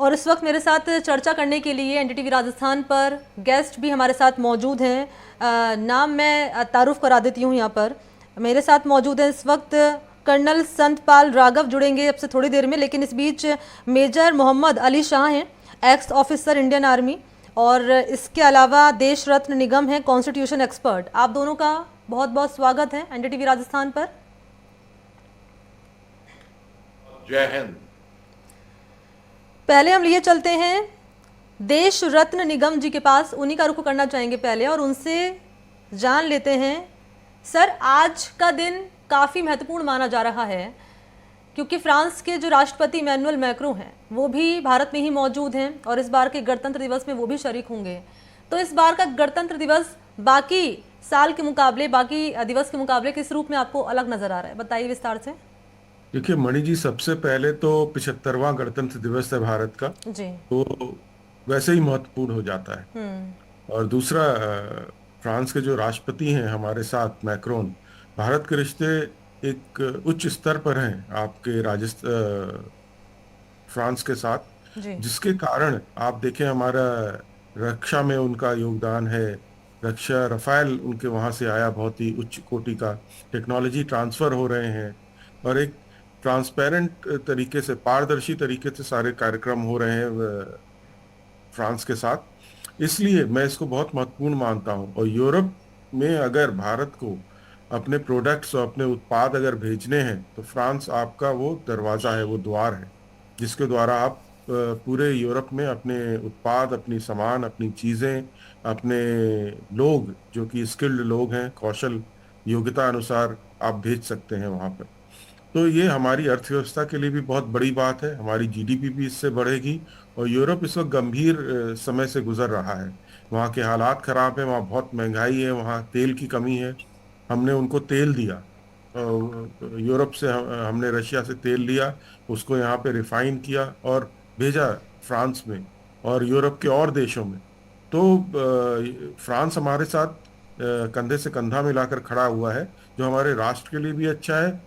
और इस वक्त मेरे साथ चर्चा करने के लिए एनडीटीवी राजस्थान पर गेस्ट भी हमारे साथ मौजूद हैं। नाम मैं तारुफ करा देती हूँ यहाँ पर। मेरे साथ मौजूद हैं इस वक्त कर्नल संतपाल राघव, जुड़ेंगे अब से थोड़ी देर में, लेकिन इस बीच मेजर मोहम्मद अली शाह हैं, एक्स ऑफिसर इंडियन आर्मी, और इसके अलावा देश रत्न निगम है, कॉन्स्टिट्यूशन एक्सपर्ट। आप दोनों का बहुत बहुत स्वागत है एनडीटीवी राजस्थान पर। जय हिंद। पहले हम लिए चलते हैं देश रत्न निगम जी के पास, उन्हीं का रुख करना चाहेंगे पहले और उनसे जान लेते हैं। सर, आज का दिन काफ़ी महत्वपूर्ण माना जा रहा है क्योंकि फ्रांस के जो राष्ट्रपति इमैनुअल मैक्रों हैं वो भी भारत में ही मौजूद हैं और इस बार के गणतंत्र दिवस में वो भी शरीक होंगे। तो इस बार का गणतंत्र दिवस बाकी साल के मुकाबले, बाकी दिवस के मुकाबले किस रूप में आपको अलग नज़र आ रहा है, बताइए विस्तार से। देखिए मणि जी, सबसे पहले तो 75वां गणतंत्र दिवस है भारत का, जी। तो वैसे ही महत्वपूर्ण हो जाता है। और दूसरा, फ्रांस के जो राष्ट्रपति हैं हमारे साथ मैक्रोन, भारत के रिश्ते एक उच्च स्तर पर हैं आपके राजस्थान फ्रांस के साथ, जी। जिसके कारण आप देखें हमारा रक्षा में उनका योगदान है। रक्षा रफाल उनके वहां से आया, बहुत ही उच्च कोटि का टेक्नोलॉजी ट्रांसफर हो रहे हैं और एक ट्रांसपेरेंट तरीके से, पारदर्शी तरीके से सारे कार्यक्रम हो रहे हैं फ्रांस के साथ। इसलिए मैं इसको बहुत महत्वपूर्ण मानता हूं। और यूरोप में अगर भारत को अपने प्रोडक्ट्स और अपने उत्पाद अगर भेजने हैं तो फ्रांस आपका वो दरवाजा है, वो द्वार है जिसके द्वारा आप पूरे यूरोप में अपने उत्पाद, अपनी सामान, अपनी चीजें, अपने लोग जो कि स्किल्ड लोग हैं, कौशल योग्यता अनुसार आप भेज सकते हैं वहां पर। तो ये हमारी अर्थव्यवस्था के लिए भी बहुत बड़ी बात है, हमारी जीडीपी भी इससे बढ़ेगी। और यूरोप इस वक्त गंभीर समय से गुजर रहा है, वहाँ के हालात खराब है, वहाँ बहुत महंगाई है, वहाँ तेल की कमी है। हमने उनको तेल दिया, यूरोप से हमने रशिया से तेल लिया, उसको यहाँ पे रिफाइन किया और भेजा फ्रांस में और यूरोप के और देशों में। तो फ्रांस हमारे साथ कंधे से कंधा मिलाकर खड़ा हुआ है, जो हमारे राष्ट्र के लिए भी अच्छा है।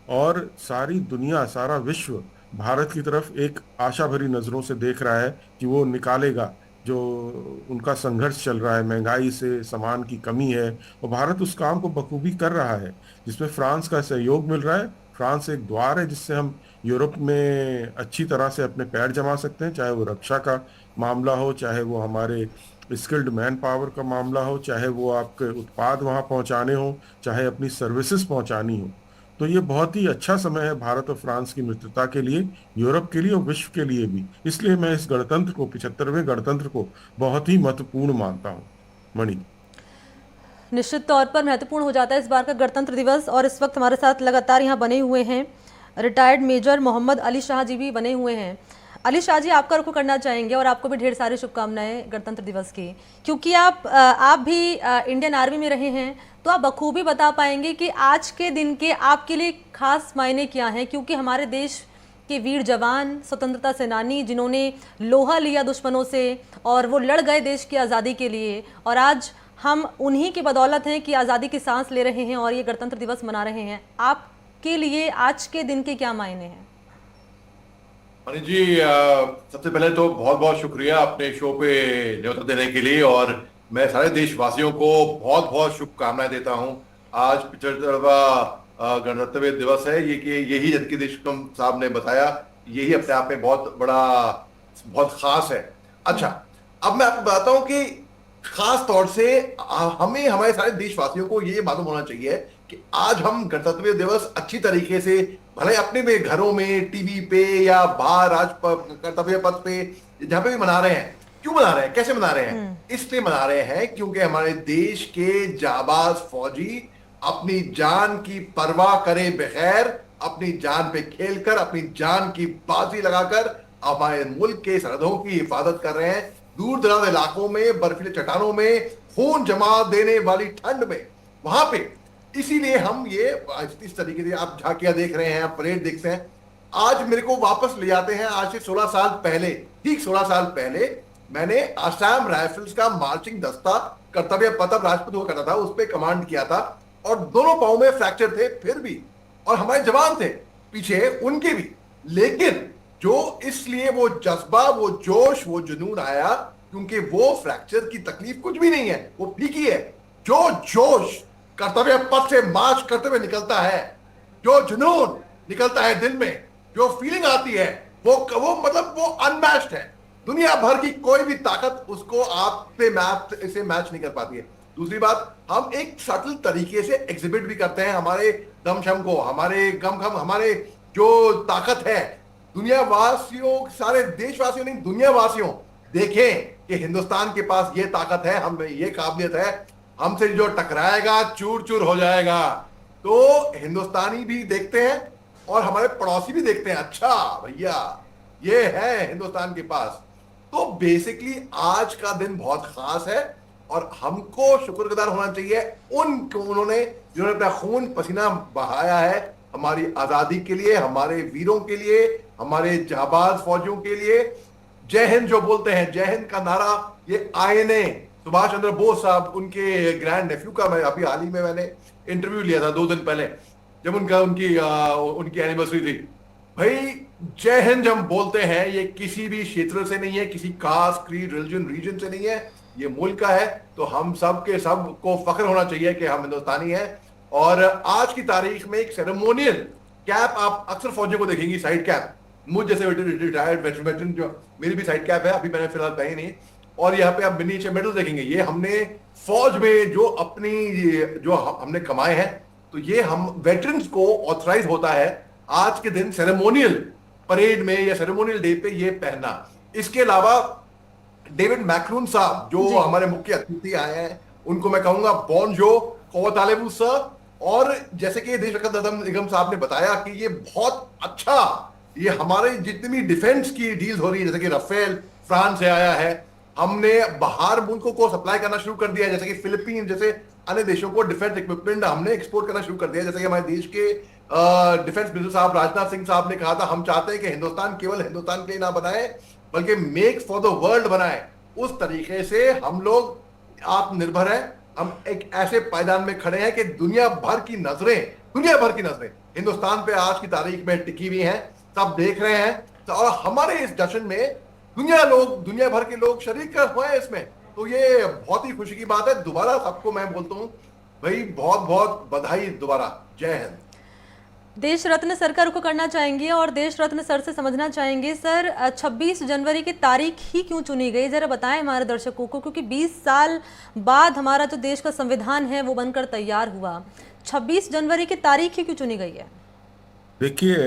और सारी दुनिया, सारा विश्व भारत की तरफ एक आशा भरी नजरों से देख रहा है कि वो निकालेगा जो उनका संघर्ष चल रहा है, महंगाई से, सामान की कमी है, और भारत उस काम को बखूबी कर रहा है जिसमें फ्रांस का सहयोग मिल रहा है। फ्रांस एक द्वार है जिससे हम यूरोप में अच्छी तरह से अपने पैर जमा सकते हैं, चाहे वो रक्षा का मामला हो, चाहे वो हमारे स्किल्ड मैन पावर का मामला हो, चाहे वो आपके उत्पाद वहां पहुंचाने हो, चाहे अपनी सर्विसेज पहुंचानी हो। तो ये बहुत ही अच्छा समय है भारत और फ्रांस की मित्रता के लिए, यूरोप के लिए और विश्व के लिए भी। इसलिए मैं इस गणतंत्र को, 75वें गणतंत्र को बहुत ही महत्वपूर्ण मानता हूँ। मणि, निश्चित तौर पर महत्वपूर्ण हो जाता है इस बार का गणतंत्र दिवस। और इस वक्त हमारे साथ लगातार यहाँ बने हुए हैं रिटायर्ड मेजर मोहम्मद अली शाह जी भी बने हुए हैं। अली शाह जी, आपका रुख करना चाहेंगे और आपको भी ढेर सारी शुभकामनाएं गणतंत्र दिवस की, क्योंकि आप भी इंडियन आर्मी में रहे हैं, तो आप बखूबी बता पाएंगे कि आज के दिन के आपके लिए खास मायने क्या हैं, क्योंकि हमारे देश के वीर जवान, स्वतंत्रता सेनानी, जिन्होंने लोहा लिया दुश्मनों से और वो लड़ गए देश की आज़ादी के लिए, और आज हम उन्हीं की बदौलत हैं कि आज़ादी की सांस ले रहे हैं और ये गणतंत्र दिवस मना रहे हैं। आपके लिए आज के दिन के क्या मायने हैं? मणि जी, सबसे पहले तो बहुत बहुत शुक्रिया अपने शो पे न्योता देने के लिए, और मैं सारे देशवासियों को बहुत बहुत शुभकामनाएं देता हूं। आज 75वां गणतंत्र दिवस है, ये कि यही जनकी देशमुख साहब ने बताया, यही अपने आप में बहुत बड़ा, बहुत खास है। अच्छा, अब मैं आपको बताता हूं कि खास तौर से हमें, हमारे सारे देशवासियों को ये मालूम होना चाहिए कि आज हम गणतंत्र दिवस अच्छी तरीके से, भले अपने में घरों में, टीवी पे या बाहर कर्तव्य पथ पे, जहां पे भी मना रहे हैं। क्यों मना रहे हैं, कैसे मना रहे हैं? इसलिए मना रहे हैं क्योंकि हमारे देश के जाबाज फौजी अपनी जान की परवाह करे बगैर, अपनी जान पे खेलकर, अपनी जान की बाजी लगाकर हमारे मुल्क के सरहदों की हिफाजत कर रहे हैं। दूर दराज इलाकों में, बर्फीले चट्टानों में, खून जमा देने वाली ठंड में, वहां पे। इसीलिए हम ये इस तरीके से आप झांकियां देख रहे हैं, परेड देखते हैं। आज मेरे को वापस ले जाते हैं, आज से 16 साल पहले, ठीक 16 साल पहले मैंने आसाम राइफल्स का मार्चिंग दस्ता कर्तव्य पथ राजपूत हुआ करता था, उस पर कमांड किया था, और दोनों पांव में फ्रैक्चर थे फिर भी, और हमारे जवान थे पीछे उनके भी। लेकिन जो इसलिए वो जज्बा, वो जोश, वो जुनून आया क्योंकि वो फ्रैक्चर की तकलीफ कुछ भी नहीं है, वो फीकी है। जो जोश कर्तव्य पथ से मार्च करते हुए निकलता है, जो जुनून निकलता है दिल में, जो फीलिंग आती है, वो मतलब वो अनमैच्ड है। दुनिया भर की कोई भी ताकत उसको आप पे इसे मैच नहीं कर पाती है। दूसरी बात, हम एक सटल तरीके से एग्जिबिट भी करते हैं हमारे दमशम को, हमारे गमखम, हमारे जो ताकत है। दुनिया वासियों, सारे देशवासियों नहीं, दुनिया वासियों देखें कि हिंदुस्तान के पास ये ताकत है, हम ये काबिलियत है, हमसे जो टकराएगा चूर चूर हो जाएगा। तो हिंदुस्तानी भी देखते हैं और हमारे पड़ोसी भी देखते हैं, अच्छा भैया ये है हिंदुस्तान के पास। तो बेसिकली आज का दिन बहुत खास है और हमको शुक्रगुजार होना चाहिए उन्होंने जिन्होंने अपना खून पसीना बहाया है हमारी आजादी के लिए, हमारे वीरों के लिए, हमारे जाबाज फौजियों के लिए। जय हिंद जो बोलते हैं, जय हिंद का नारा ये आईएनए सुभाष चंद्र बोस साहब, उनके ग्रैंड नेफ्यू का मैं अभी हाल ही में मैंने इंटरव्यू लिया था 2 दिन पहले, जब उनकी एनिवर्सरी थी। भाई जय हिंद हम बोलते हैं, ये किसी भी क्षेत्र से नहीं है, किसी कास्ट, क्रीड, रिलीजन, रीजन से नहीं है, ये मुल्क का है। तो हम सब के सब को फख्र होना चाहिए कि हम हिंदुस्तानी हैं। और आज की तारीख में एक सेरेमोनियल कैप आप अक्सर फौजियों को देखेंगी, साइड कैप, मुझ जैसे रिटायर्ड वेटरन जो, मेरी भी साइड कैप है, अभी मैंने फिलहाल पहनी नहीं। और यहाँ पे आप मिनीचर मेडल देखेंगे, ये हमने फौज में जो हमने कमाए हैं, तो ये हम वेटरन्स को ऑथराइज होता है आज के दिन सेरेमोनियल परेड में या सेरेमोनियल डे पे ये पहनना। इसके अलावा डेविड मैक्रून साहब जो हमारे मुख्य अतिथि आए हैं, उनको मैं कहूंगा बोनजो कोवतालेबू सर। और जैसे कि देश रक्षा निगम साहब ने बताया कि ये बहुत अच्छा, ये हमारे जितनी भी डिफेंस की डील्स हो रही है, जैसे कि राफेल फ्रांस से आया है, हमने बाहर मुल्कों को सप्लाई करना शुरू कर दिया है, जैसे कि फिलीपीन जैसे अन्य देशों को डिफेंस इक्विपमेंट हमने एक्सपोर्ट करना शुरू कर दिया। जैसे कि हमारे देश के डिफेंस मिनिस्टर साहब राजनाथ सिंह साहब ने कहा था, हम चाहते हैं कि हिंदुस्तान केवल हिंदुस्तान के लिए ना बनाए बल्कि मेक फॉर द वर्ल्ड बनाए। उस तरीके से हम लोग आत्मनिर्भर हैं, हम एक ऐसे पायदान में खड़े हैं कि दुनिया भर की नजरें हिंदुस्तान पे आज की तारीख में टिकी हुई हैं, सब देख रहे हैं। और हमारे इस जश्न में दुनिया भर के लोग शरीक हुए हैं इसमें, तो ये बहुत ही खुशी की बात है। दोबारा सबको मैं बोलता हूँ भाई बहुत बहुत बधाई दोबारा, जय हिंद। देश रत्न सर का रुख करना चाहेंगे और देश रत्न सर से समझना चाहेंगे, सर 26 जनवरी की तारीख ही क्यों चुनी गई, जरा बताएं हमारे दर्शकों को, क्योंकि 20 साल बाद हमारा जो देश का संविधान है वो बनकर तैयार हुआ, 26 जनवरी की तारीख ही क्यों चुनी गई है? देखिए,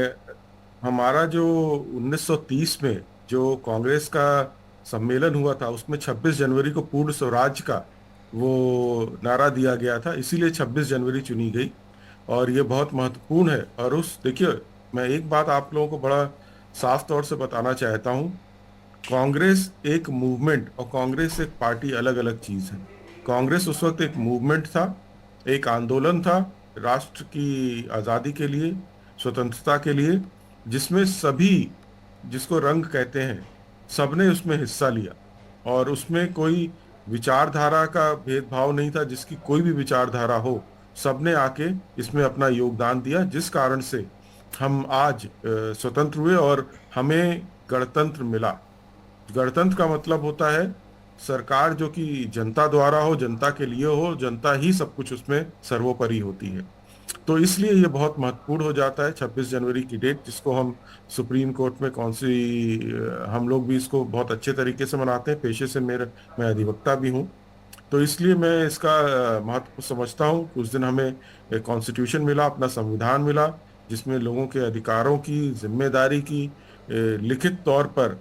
हमारा जो 1930 में जो कांग्रेस का सम्मेलन हुआ था, उसमें 26 जनवरी को पूर्ण स्वराज का वो नारा दिया गया था, इसीलिए 26 जनवरी चुनी गई और ये बहुत महत्वपूर्ण है। और देखिए, मैं एक बात आप लोगों को बड़ा साफ तौर से बताना चाहता हूँ, कांग्रेस एक मूवमेंट और कांग्रेस एक पार्टी अलग अलग चीज़ है। कांग्रेस उस वक्त एक मूवमेंट था, एक आंदोलन था राष्ट्र की आज़ादी के लिए, स्वतंत्रता के लिए, जिसमें सभी, जिसको रंग कहते हैं, सबने उसमें हिस्सा लिया और उसमें कोई विचारधारा का भेदभाव नहीं था। जिसकी कोई भी विचारधारा हो, सबने आके इसमें अपना योगदान दिया, जिस कारण से हम आज स्वतंत्र हुए और हमें गणतंत्र मिला। गणतंत्र का मतलब होता है सरकार जो कि जनता द्वारा हो, जनता के लिए हो, जनता ही सब कुछ उसमें सर्वोपरि होती है। तो इसलिए ये बहुत महत्वपूर्ण हो जाता है 26 जनवरी की डेट, जिसको हम सुप्रीम कोर्ट में हम लोग भी इसको बहुत अच्छे तरीके से मनाते हैं। पेशे से मैं अधिवक्ता भी हूँ, तो इसलिए मैं इसका महत्व समझता हूँ कि उस दिन हमें कॉन्स्टिट्यूशन मिला, अपना संविधान मिला, जिसमें लोगों के अधिकारों की, जिम्मेदारी की लिखित तौर पर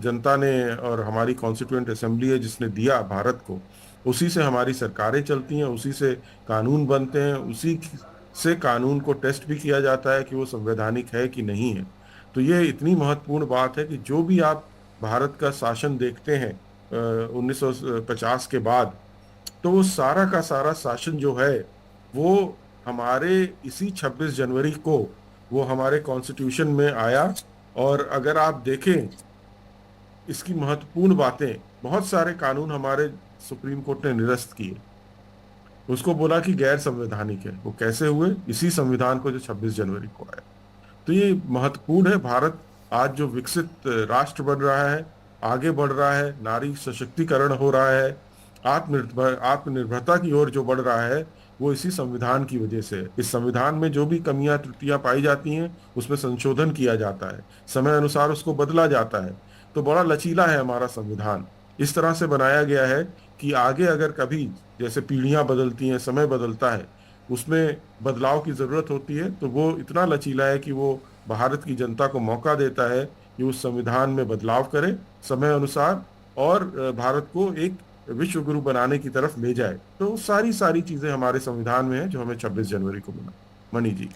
जनता ने, और हमारी कॉन्स्टिट्यूएंट असेंबली है जिसने दिया भारत को, उसी से हमारी सरकारें चलती हैं, उसी से कानून बनते हैं, उसी से कानून को टेस्ट भी किया जाता है कि वो संवैधानिक है कि नहीं है। तो ये इतनी महत्वपूर्ण बात है कि जो भी आप भारत का शासन देखते हैं 1950 के बाद, तो वो सारा का सारा शासन जो है वो हमारे इसी 26 जनवरी को वो हमारे कॉन्स्टिट्यूशन में आया। और अगर आप देखें इसकी महत्वपूर्ण बातें, बहुत सारे कानून हमारे सुप्रीम कोर्ट ने निरस्त किए, उसको बोला कि गैर संवैधानिक है। वो कैसे हुए? इसी संविधान को जो 26 जनवरी को आया। तो ये महत्वपूर्ण है। भारत आज जो विकसित राष्ट्र बन रहा है, आगे बढ़ रहा है, नारी सशक्तिकरण हो रहा है, आत्मनिर्भरता की ओर जो बढ़ रहा है, वो इसी संविधान की वजह से है। इस संविधान में जो भी कमियां त्रुटियां पाई जाती हैं, उसमें संशोधन किया जाता है, समय अनुसार उसको बदला जाता है। तो बड़ा लचीला है हमारा संविधान, इस तरह से बनाया गया है कि आगे अगर कभी, जैसे पीढ़ियां बदलती हैं, समय बदलता है, उसमें बदलाव की जरूरत होती है, तो वो इतना लचीला है कि वो भारत की जनता को मौका देता है कि उस संविधान में बदलाव करे समय अनुसार, और भारत को एक विश्व गुरु बनाने की तरफ ले जाए। तो सारी सारी चीजें हमारे संविधान में है जो हमें 26 जनवरी को मिला। मणि जी।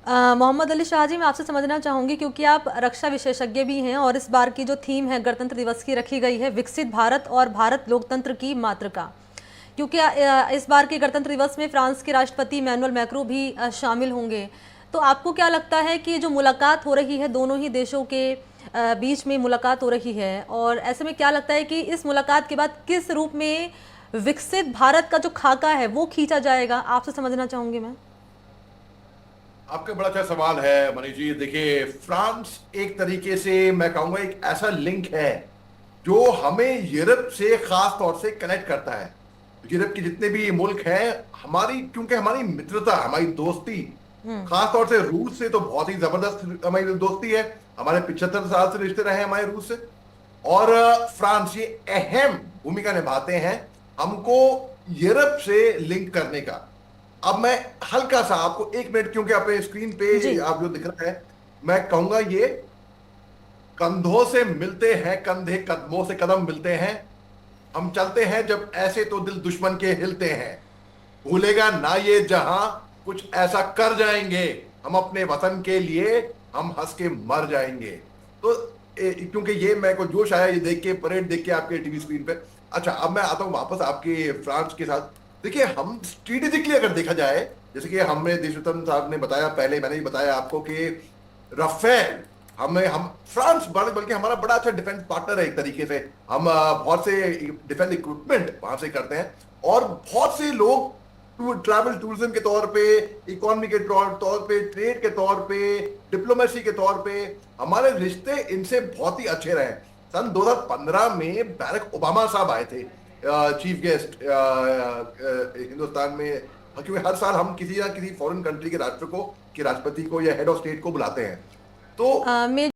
मोहम्मद अली शाह जी, मैं आपसे समझना चाहूँगी, क्योंकि आप रक्षा विशेषज्ञ भी हैं और इस बार की जो थीम है गणतंत्र दिवस की रखी गई है विकसित भारत और भारत लोकतंत्र की मातृका, क्योंकि इस बार के गणतंत्र दिवस में फ्रांस के राष्ट्रपति इमैनुअल मैक्रों भी शामिल होंगे। तो आपको क्या लगता है कि जो मुलाकात हो रही है दोनों ही देशों के बीच में मुलाकात हो रही है, और ऐसे में क्या लगता है कि इस मुलाकात के बाद किस रूप में विकसित भारत का जो खाका है वो खींचा जाएगा, आपसे समझना चाहूँगी मैं। आपका बड़ा अच्छा सवाल है मनीष जी। देखिए, फ्रांस एक तरीके से मैं कहूंगा एक ऐसा लिंक है जो हमें यूरोप से खास तौर से कनेक्ट करता है। यूरोप के जितने भी मुल्क हैं, हमारी क्योंकि हमारी मित्रता, हमारी दोस्ती, खास तौर से रूस से तो बहुत ही जबरदस्त हमारी दोस्ती है। हमारे 75 साल से रिश्ते रहे हैं हमारे रूस से। और फ्रांस ये अहम भूमिका निभाते हैं हमको यूरोप से लिंक करने का। अब मैं हल्का सा आपको 1 मिनट, क्योंकि अपने स्क्रीन पे आप जो दिख रहा है, मैं कहूंगा ये कंधों से मिलते हैं कंधे, कदमों से कदम मिलते हैं, हम चलते हैं जब ऐसे तो दिल दुश्मन के हिलते हैं, भूलेगा ना ये जहां कुछ ऐसा कर जाएंगे, हम अपने वतन के लिए हम हंस के मर जाएंगे। तो क्योंकि ये मेरे को जोश आया ये देख के, परेड देख के आपके टीवी स्क्रीन पे। अच्छा, अब मैं आता हूं वापस आपके फ्रांस के साथ। देखिए, हम स्ट्रेटेजिकली अगर देखा जाए, जैसे कि हमने देशरत्न साहब ने बताया, पहले मैंने भी बताया आपको कि राफेल, हम फ्रांस बल्कि हमारा बड़ा अच्छा डिफेंस पार्टनर है एक तरीके से। हम बहुत से डिफेंस इक्विपमेंट वहां से करते हैं, और बहुत से लोग ट्रैवल टूरिज्म के तौर पे, इकोनॉमी के तौर पे, ट्रेड के तौर पे, डिप्लोमेसी के तौर पे हमारे रिश्ते इनसे बहुत ही अच्छे रहे। सन 2015 में बैरक ओबामा साहब आए थे चीफ गेस्ट हिंदुस्तान में, क्योंकि हर साल हम किसी ना किसी फॉरेन कंट्री के राष्ट्रपति को या हेड ऑफ स्टेट को बुलाते हैं। तो मैं